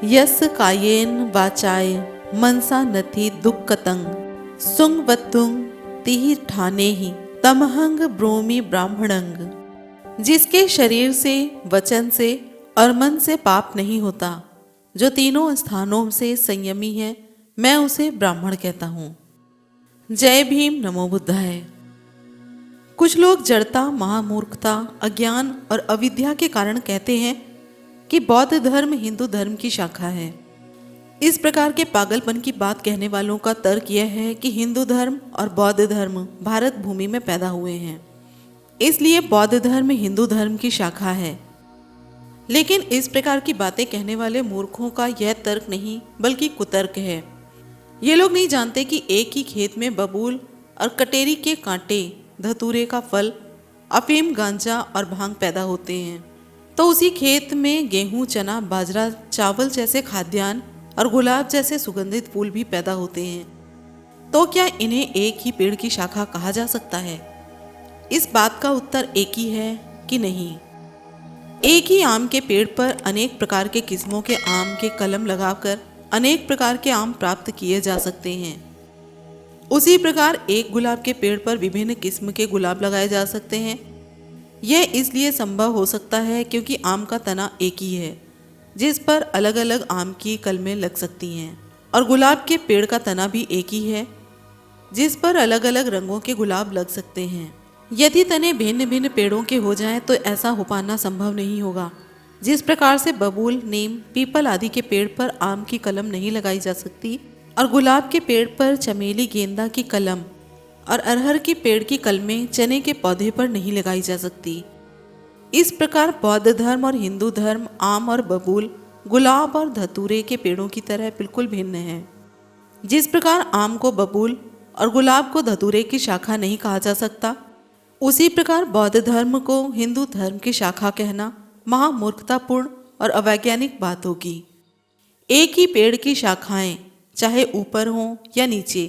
Yes कायेन वाचाय मनसा नथि दुक्कतंग सुंग वत्तुंग तिहि ठाने ही तमहंग ब्रोमि ब्राह्मणंग। जिसके शरीर से, वचन से और मन से पाप नहीं होता, जो तीनों स्थानों से संयमी है, मैं उसे ब्राह्मण कहता हूँ। जय भीम, नमो बुद्धाय। कुछ लोग जड़ता, महामूर्खता, अज्ञान और अविद्या के कारण कहते हैं कि बौद्ध धर्म हिंदू धर्म की शाखा है। इस प्रकार के पागलपन की बात कहने वालों का तर्क यह है कि हिंदू धर्म और बौद्ध धर्म भारत भूमि में पैदा हुए हैं, इसलिए बौद्ध धर्म हिंदू धर्म की शाखा है। लेकिन इस प्रकार की बातें कहने वाले मूर्खों का यह तर्क नहीं बल्कि कुतर्क है। ये लोग नहीं जानते कि एक ही खेत में बबूल और कटेरी के कांटे, धतूरे का फल, अफीम, गांजा और भांग पैदा होते हैं, तो उसी खेत में गेहूं, चना, बाजरा, चावल जैसे खाद्यान्न और गुलाब जैसे सुगंधित फूल भी पैदा होते हैं। तो क्या इन्हें एक ही पेड़ की शाखा कहा जा सकता है? इस बात का उत्तर एक ही है कि नहीं। एक ही आम के पेड़ पर अनेक प्रकार के किस्मों के आम के कलम लगाकर अनेक प्रकार के आम प्राप्त किए जा सकते हैं। उसी प्रकार एक गुलाब के पेड़ पर विभिन्न किस्म के गुलाब लगाए जा सकते हैं। यह इसलिए संभव हो सकता है क्योंकि आम का तना एक ही है, जिस पर अलग अलग आम की कलमें लग सकती हैं, और गुलाब के पेड़ का तना भी एक ही है, जिस पर अलग अलग रंगों के गुलाब लग सकते हैं। यदि तने भिन्न भिन्न पेड़ों के हो जाएं तो ऐसा हो पाना संभव नहीं होगा। जिस प्रकार से बबूल, नीम, पीपल आदि के पेड़ पर आम की कलम नहीं लगाई जा सकती और गुलाब के पेड़ पर चमेली, गेंदा की कलम और अरहर के पेड़ की कलमें चने के पौधे पर नहीं लगाई जा सकती, इस प्रकार बौद्ध धर्म और हिंदू धर्म आम और बबूल, गुलाब और धतूरे के पेड़ों की तरह बिल्कुल भिन्न है। जिस प्रकार आम को बबूल और गुलाब को धतूरे की शाखा नहीं कहा जा सकता, उसी प्रकार बौद्ध धर्म को हिंदू धर्म की शाखा कहना महामूर्खतापूर्ण और अवैज्ञानिक बात होगी। एक ही पेड़ की शाखाएं चाहे ऊपर हों या नीचे,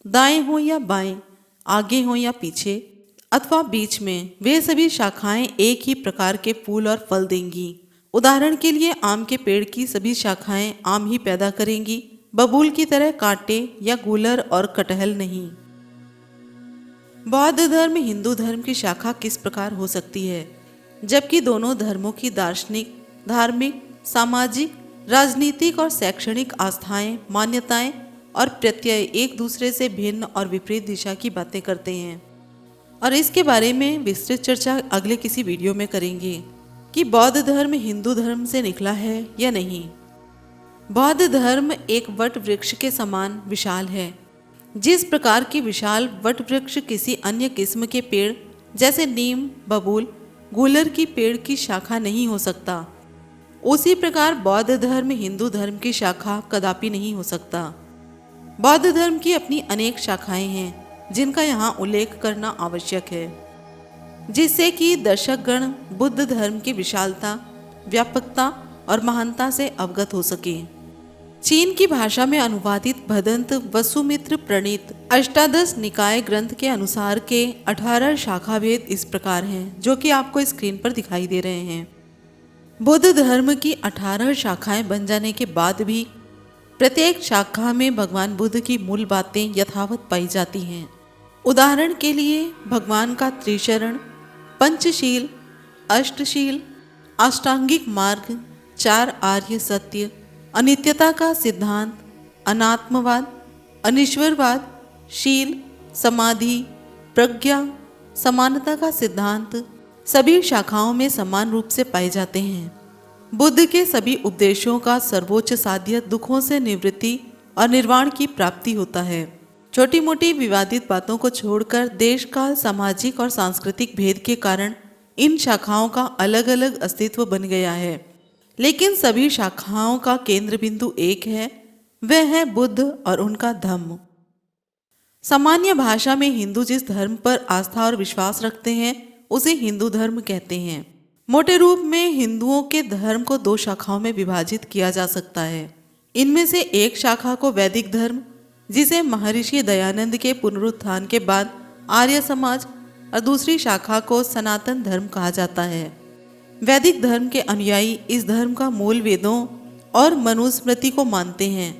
दाएं हों या बाएं, आगे हों या पीछे अथवा बीच में, वे सभी शाखाएं एक ही प्रकार के फूल और फल देंगी। उदाहरण के लिए आम के पेड़ की सभी शाखाएं आम ही पैदा करेंगी, बबूल की तरह कांटे या गूलर और कटहल नहीं। बौद्ध धर्म हिंदू धर्म की शाखा किस प्रकार हो सकती है, जबकि दोनों धर्मों की दार्शनिक, धार्मिक, सामाजिक, राजनीतिक और शैक्षणिक आस्थाएं, मान्यताएं और प्रत्यय एक दूसरे से भिन्न और विपरीत दिशा की बातें करते हैं। और इसके बारे में विस्तृत चर्चा अगले किसी वीडियो में करेंगे कि बौद्ध धर्म हिंदू धर्म से निकला है या नहीं। बौद्ध धर्म एक वट वृक्ष के समान विशाल है। जिस प्रकार की विशाल वट वृक्ष किसी अन्य किस्म के पेड़ जैसे नीम, बबूल, गूलर की पेड़ की शाखा नहीं हो सकता, उसी प्रकार बौद्ध धर्म हिंदू धर्म की शाखा कदापि नहीं हो सकता। बौद्ध धर्म की अपनी अनेक शाखाएं हैं जिनका यहाँ उल्लेख करना आवश्यक है, जिससे कि दर्शकगण बुद्ध धर्म की विशालता, व्यापकता और महानता से अवगत हो सके। चीन की भाषा में अनुवादित भदंत वसुमित्र प्रणीत अष्टादश निकाय ग्रंथ के अनुसार के 18 शाखा भेद इस प्रकार हैं, जो कि आपको स्क्रीन पर दिखाई दे रहे हैं। बुद्ध धर्म की 18 शाखाएं बन जाने के बाद भी प्रत्येक शाखा में भगवान बुद्ध की मूल बातें यथावत पाई जाती हैं। उदाहरण के लिए भगवान का त्रिशरण, पंचशील, अष्टशील, अष्टांगिक मार्ग, 4 आर्य सत्य, अनित्यता का सिद्धांत, अनात्मवाद, अनीश्वरवाद, शील, समाधि, प्रज्ञा, समानता का सिद्धांत सभी शाखाओं में समान रूप से पाए जाते हैं। बुद्ध के सभी उपदेशों का सर्वोच्च साध्य दुखों से निवृत्ति और निर्वाण की प्राप्ति होता है। छोटी मोटी विवादित बातों को छोड़कर देश काल, सामाजिक और सांस्कृतिक भेद के कारण इन शाखाओं का अलग अलग अस्तित्व बन गया है, लेकिन सभी शाखाओं का केंद्र बिंदु एक है, वह है बुद्ध और उनका धम्म। सामान्य भाषा में हिंदू जिस धर्म पर आस्था और विश्वास रखते हैं उसे हिंदू धर्म कहते हैं। मोटे रूप में हिंदुओं के धर्म को 2 शाखाओं में विभाजित किया जा सकता है। इनमें से एक शाखा को वैदिक धर्म, जिसे महर्षि दयानंद के पुनरुत्थान के बाद आर्य समाज, और दूसरी शाखा को सनातन धर्म कहा जाता है। वैदिक धर्म के अनुयायी इस धर्म का मूल वेदों और मनुस्मृति को मानते हैं।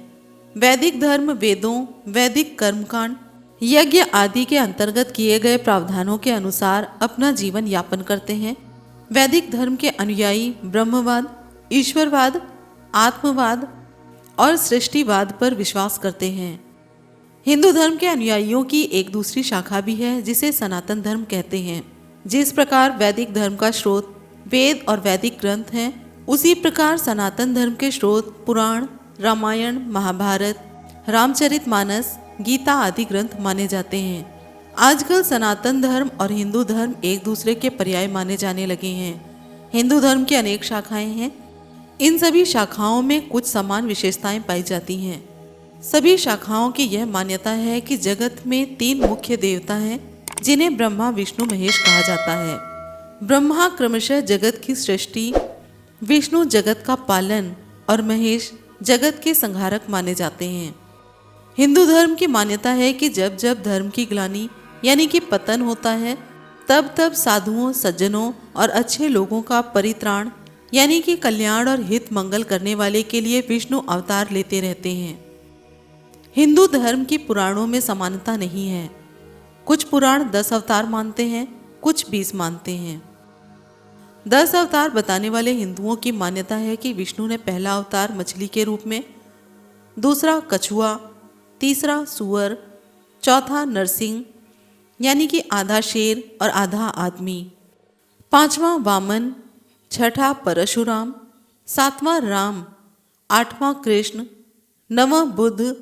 वैदिक धर्म वेदों, वैदिक कर्मकांड, यज्ञ आदि के अंतर्गत किए गए प्रावधानों के अनुसार अपना जीवन यापन करते हैं। वैदिक धर्म के अनुयायी ब्रह्मवाद, ईश्वरवाद, आत्मवाद और सृष्टिवाद पर विश्वास करते हैं। हिंदू धर्म के अनुयायियों की एक दूसरी शाखा भी है जिसे सनातन धर्म कहते हैं। जिस प्रकार वैदिक धर्म का स्रोत वेद और वैदिक ग्रंथ हैं, उसी प्रकार सनातन धर्म के स्रोत पुराण, रामायण, महाभारत, रामचरितमानस, गीता आदि ग्रंथ माने जाते हैं। आजकल सनातन धर्म और हिंदू धर्म एक दूसरे के पर्याय माने जाने लगे हैं। हिंदू धर्म की अनेक शाखाएं हैं। इन सभी शाखाओं में कुछ समान विशेषताएं पाई जाती हैं। सभी शाखाओं की यह मान्यता है कि जगत में 3 मुख्य देवता हैं जिन्हें ब्रह्मा, विष्णु, महेश कहा जाता है। ब्रह्मा क्रमशः जगत की सृष्टि, विष्णु जगत का पालन और महेश जगत के संहारक माने जाते हैं। हिंदू धर्म की मान्यता है कि जब जब धर्म की ग्लानि यानी कि पतन होता है, तब तब साधुओं, सज्जनों और अच्छे लोगों का परित्राण यानी कि कल्याण और हित मंगल करने वाले के लिए विष्णु अवतार लेते रहते हैं। हिंदू धर्म की पुराणों में समानता नहीं है। कुछ पुराण 10 अवतार मानते हैं, कुछ 20 मानते हैं। 10 अवतार बताने वाले हिंदुओं की मान्यता है कि विष्णु ने पहला अवतार मछली के रूप में, दूसरा कछुआ, तीसरा सूअर, चौथा नरसिंह यानी कि आधा शेर और आधा आदमी, 5वां वामन, 6ठा परशुराम, 7वां राम, 8वां कृष्ण, 9वां बुद्ध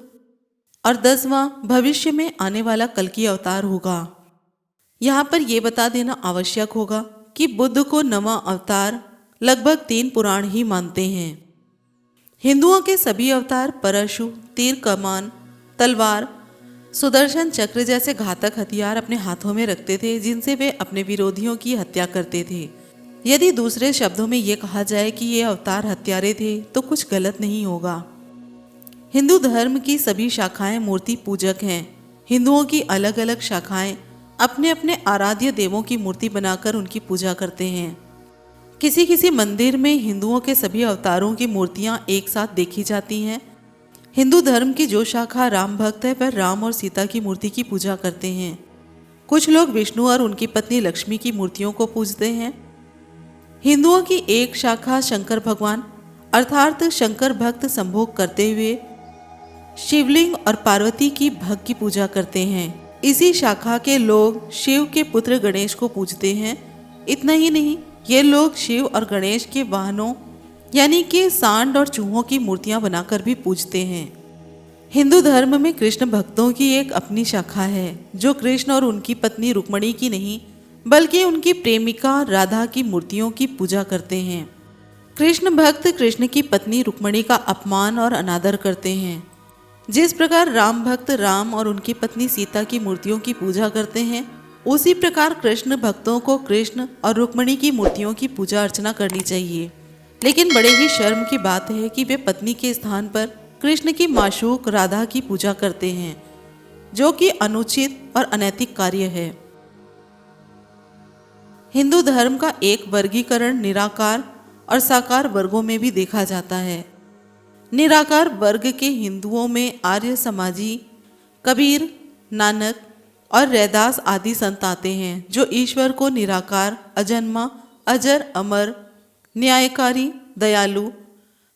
और 10वां भविष्य में आने वाला कल की अवतार होगा। यहाँ पर यह बता देना आवश्यक होगा कि बुद्ध को 9वां अवतार लगभग 3 पुराण ही मानते हैं। हिंदुओं के सभी अवतार परशु, तीर कमान, तलवार, सुदर्शन चक्र जैसे घातक हथियार अपने हाथों में रखते थे जिनसे वे अपने विरोधियों की हत्या करते थे। यदि दूसरे शब्दों में ये कहा जाए कि ये अवतार हत्यारे थे तो कुछ गलत नहीं होगा। हिंदू धर्म की सभी शाखाएं मूर्ति पूजक हैं। हिंदुओं की अलग अलग शाखाएं अपने अपने आराध्य देवों की मूर्ति बनाकर उनकी पूजा करते हैं। किसी किसी मंदिर में हिंदुओं के सभी अवतारों की मूर्तियां एक साथ देखी जाती हैं। हिंदू धर्म की जो शाखा राम भक्त है वह राम और सीता की मूर्ति की पूजा करते हैं। कुछ लोग विष्णु और उनकी पत्नी लक्ष्मी की मूर्तियों को पूजते हैं। हिंदुओं की एक शाखा शंकर भगवान अर्थात शंकर भक्त संभोग करते हुए शिवलिंग और पार्वती की भक्त की पूजा करते हैं। इसी शाखा के लोग शिव के पुत्र गणेश को पूजते हैं। इतना ही नहीं, ये लोग शिव और गणेश के वाहनों यानी कि सांड और चूहों की मूर्तियां बनाकर भी पूजते हैं। हिंदू धर्म में कृष्ण भक्तों की एक अपनी शाखा है जो कृष्ण और उनकी पत्नी रुक्मणी की नहीं बल्कि उनकी प्रेमिका राधा की मूर्तियों की पूजा करते हैं। कृष्ण भक्त कृष्ण की पत्नी रुक्मणी का अपमान और अनादर करते हैं। जिस प्रकार राम भक्त राम और उनकी पत्नी सीता की मूर्तियों की पूजा करते हैं, उसी प्रकार कृष्ण भक्तों को कृष्ण और रुक्मणी की मूर्तियों की पूजा अर्चना करनी चाहिए। लेकिन बड़े ही शर्म की बात है कि वे पत्नी के स्थान पर कृष्ण की माशूक राधा की पूजा करते हैं, जो कि अनुचित और अनैतिक कार्य है। हिंदू धर्म का एक वर्गीकरण निराकार और साकार वर्गों में भी देखा जाता है। निराकार वर्ग के हिंदुओं में आर्य समाजी, कबीर, नानक और रैदास आदि संत आते हैं जो ईश्वर को निराकार, अजन्मा, अजर, अमर, न्यायकारी, दयालु,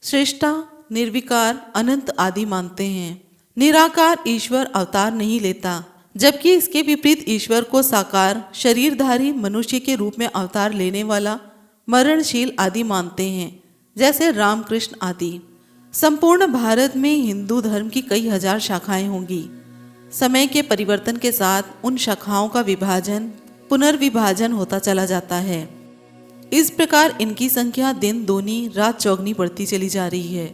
श्रेष्ठा, निर्विकार, अनंत आदि मानते हैं। निराकार ईश्वर अवतार नहीं लेता, जबकि इसके विपरीत ईश्वर को साकार, शरीरधारी मनुष्य के रूप में अवतार लेने वाला, मरणशील आदि मानते हैं, जैसे रामकृष्ण आदि। संपूर्ण भारत में हिंदू धर्म की कई हजार शाखाएं होंगी। समय के परिवर्तन के साथ उन शाखाओं का विभाजन, पुनर्विभाजन होता चला जाता है। इस प्रकार इनकी संख्या दिन दूनी रात चौगनी बढ़ती चली जा रही है।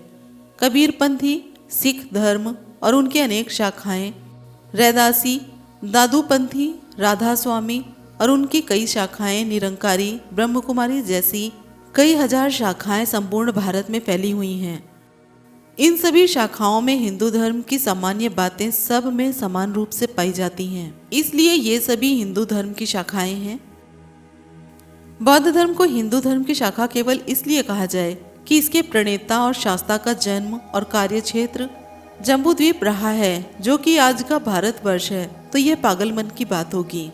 कबीरपंथी, सिख धर्म और उनकी अनेक शाखाएं, रैदासी, दादूपंथी, राधा स्वामी और उनकी कई शाखाएं, निरंकारी, ब्रह्मकुमारी जैसी कई हजार शाखाएं संपूर्ण भारत में फैली हुई हैं। इन सभी शाखाओं में हिंदू धर्म की सामान्य बातें सब में समान रूप से पाई जाती हैं, इसलिए ये सभी हिंदू धर्म की शाखाएं हैं। बौद्ध धर्म को हिंदू धर्म की शाखा केवल इसलिए कहा जाए कि इसके प्रणेता और शास्ता का जन्म और कार्यक्षेत्र जम्बूद्वीप रहा है, जो कि आज का भारतवर्ष है, तो यह पागलपन की बात होगी।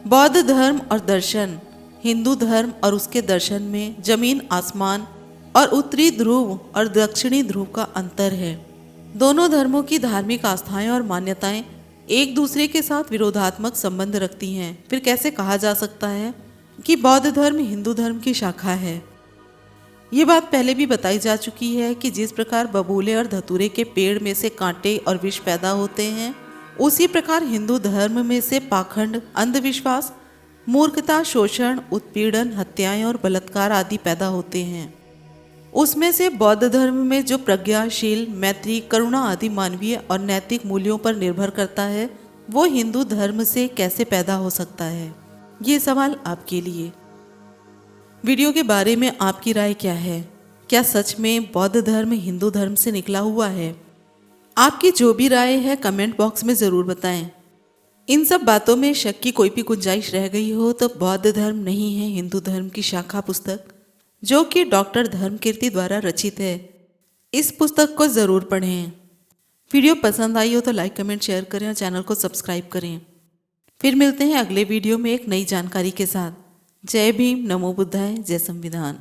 बौद्ध धर्म और दर्शन, हिंदू धर्म और उसके दर्शन में जमीन आसमान और उत्तरी ध्रुव और दक्षिणी ध्रुव का अंतर है। दोनों धर्मों की धार्मिक आस्थाएं और मान्यताएं एक दूसरे के साथ विरोधात्मक संबंध रखती हैं। फिर कैसे कहा जा सकता है कि बौद्ध धर्म हिंदू धर्म की शाखा है? ये बात पहले भी बताई जा चुकी है कि जिस प्रकार बबूले और धतूरे के पेड़ में से कांटे और विष पैदा होते हैं, उसी प्रकार हिंदू धर्म में से पाखंड, अंधविश्वास, मूर्खता, शोषण, उत्पीड़न, हत्याएं और बलात्कार आदि पैदा होते हैं। उसमें से बौद्ध धर्म में जो प्रज्ञाशील, मैत्री, करुणा आदि मानवीय और नैतिक मूल्यों पर निर्भर करता है, वो हिंदू धर्म से कैसे पैदा हो सकता है? ये सवाल आपके लिए। वीडियो के बारे में आपकी राय क्या है? क्या सच में बौद्ध धर्म हिंदू धर्म से निकला हुआ है? आपकी जो भी राय है कमेंट बॉक्स में ज़रूर बताएं। इन सब बातों में शक की कोई भी गुंजाइश रह गई हो तो बौद्ध धर्म नहीं है हिंदू धर्म की शाखा पुस्तक, जो कि डॉक्टर धर्मकीर्ति द्वारा रचित है। इस पुस्तक को ज़रूर पढ़ें। वीडियो पसंद आई हो तो लाइक, कमेंट, शेयर करें और चैनल को सब्सक्राइब करें। फिर मिलते हैं अगले वीडियो में एक नई जानकारी के साथ। जय भीम, नमो बुद्धाय, जय संविधान।